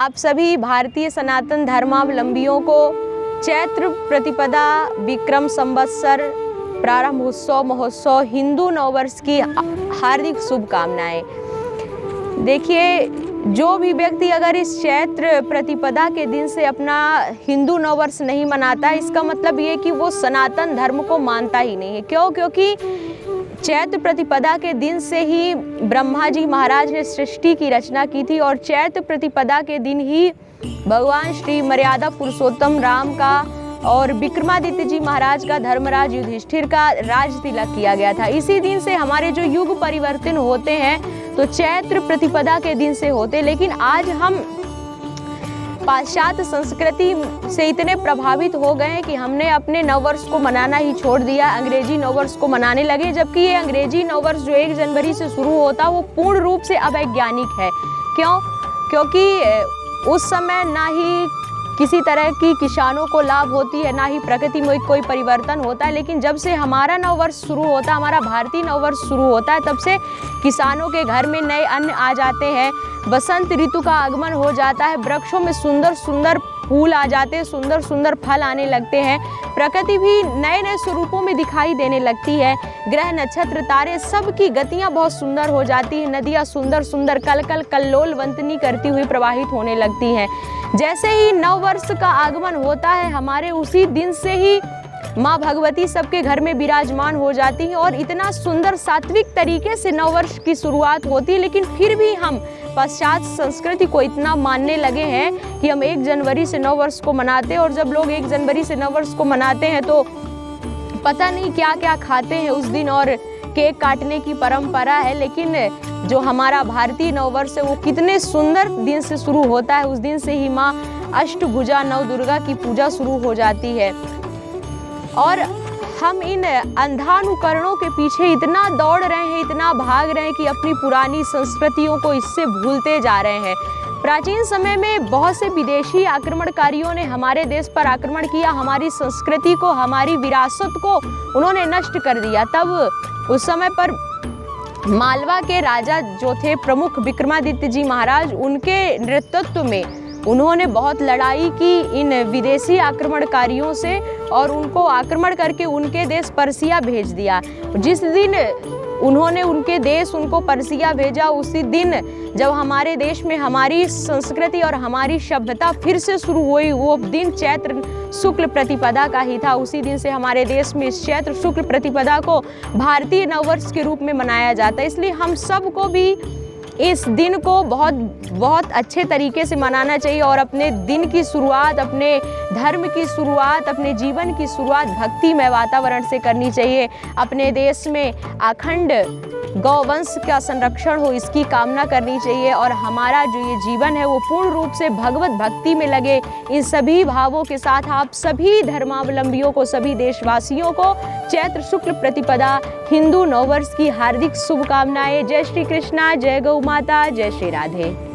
आप सभी भारतीय सनातन धर्मावलंबियों को चैत्र प्रतिपदा विक्रम संवत्सर प्रारंभ उत्सव महोत्सव हिंदू नववर्ष की हार्दिक शुभकामनाएं। देखिए, जो भी व्यक्ति अगर इस चैत्र प्रतिपदा के दिन से अपना हिंदू नववर्ष नहीं मनाता, इसका मतलब ये कि वो सनातन धर्म को मानता ही नहीं है। क्योंकि चैत्र प्रतिपदा के दिन से ही ब्रह्मा जी महाराज ने सृष्टि की रचना की थी और चैत्र प्रतिपदा के दिन ही भगवान श्री मर्यादा पुरुषोत्तम राम का और विक्रमादित्य जी महाराज का धर्मराज युधिष्ठिर का राज तिलक किया गया था। इसी दिन से हमारे जो युग परिवर्तन होते हैं तो चैत्र प्रतिपदा के दिन से होते, लेकिन आज हम पाश्चात्य संस्कृति से इतने प्रभावित हो गए हैं कि हमने अपने नववर्ष को मनाना ही छोड़ दिया, अंग्रेजी नववर्ष को मनाने लगे। जबकि ये अंग्रेजी नववर्ष जो 1 जनवरी से शुरू होता वो पूर्ण रूप से अवैज्ञानिक है। क्यों? क्योंकि उस समय ना ही किसी तरह की किसानों को लाभ होती है, ना ही प्रकृति में कोई परिवर्तन होता है। लेकिन जब से हमारा नववर्ष शुरू होता है, हमारा भारतीय नववर्ष शुरू होता है, तब से किसानों के घर में नए अन्न आ जाते हैं, बसंत ऋतु का आगमन हो जाता है, वृक्षों में सुंदर सुंदर फूल आ जाते हैं, सुंदर सुंदर फल आने लगते हैं, प्रकृति भी नए नए स्वरूपों में दिखाई देने लगती है, ग्रह नक्षत्र तारे सब की गतियाँ बहुत सुंदर हो जाती हैं, नदियाँ सुंदर सुंदर कल कल कल्लोल वंतनी करती हुई प्रवाहित होने लगती हैं। जैसे ही नववर्ष का आगमन होता है, हमारे उसी दिन से ही माँ भगवती सबके घर में विराजमान हो जाती हैं और इतना सुंदर सात्विक तरीके से नववर्ष की शुरुआत होती है। लेकिन फिर भी हम पश्चात संस्कृति को इतना मानने लगे हैं कि हम 1 जनवरी से नववर्ष को मनाते हैं, और जब लोग 1 जनवरी से नववर्ष को मनाते हैं तो पता नहीं क्या क्या खाते हैं उस दिन, और केक काटने की परंपरा है। लेकिन जो हमारा भारतीय नववर्ष है वो कितने सुंदर दिन से शुरू होता है। उस दिन से ही माँ अष्टभुजा नवदुर्गा की पूजा शुरू हो जाती है और हम इन अंधानुकरणों के पीछे इतना दौड़ रहे हैं, इतना भाग रहे हैं कि अपनी पुरानी संस्कृतियों को इससे भूलते जा रहे हैं। प्राचीन समय में बहुत से विदेशी आक्रमणकारियों ने हमारे देश पर आक्रमण किया, हमारी संस्कृति को, हमारी विरासत को उन्होंने नष्ट कर दिया। तब उस समय पर मालवा के राजा जो थे प्रमुख विक्रमादित्य जी महाराज, उनके नेतृत्व में उन्होंने बहुत लड़ाई की इन विदेशी आक्रमणकारियों से और उनको आक्रमण करके उनके देश पर्सिया भेज दिया। जिस दिन उन्होंने उनके देश उनको पर्सिया भेजा, उसी दिन जब हमारे देश में हमारी संस्कृति और हमारी सभ्यता फिर से शुरू हुई, वो दिन चैत्र शुक्ल प्रतिपदा का ही था। उसी दिन से हमारे देश में इस चैत्र शुक्ल प्रतिपदा को भारतीय नववर्ष के रूप में मनाया जाता है। इसलिए हम सबको भी इस दिन को बहुत बहुत अच्छे तरीके से मनाना चाहिए और अपने दिन की शुरुआत, अपने धर्म की शुरुआत, अपने जीवन की शुरुआत भक्तिमय वातावरण से करनी चाहिए। अपने देश में अखंड गौवंश का संरक्षण हो, इसकी कामना करनी चाहिए और हमारा जो ये जीवन है वो पूर्ण रूप से भगवत भक्ति में लगे। इन सभी भावों के साथ आप सभी धर्मावलंबियों को, सभी देशवासियों को चैत्र शुक्ल प्रतिपदा हिंदू नववर्ष की हार्दिक शुभकामनाएं। जय श्री कृष्णा, जय गौ माता, जय श्री राधे।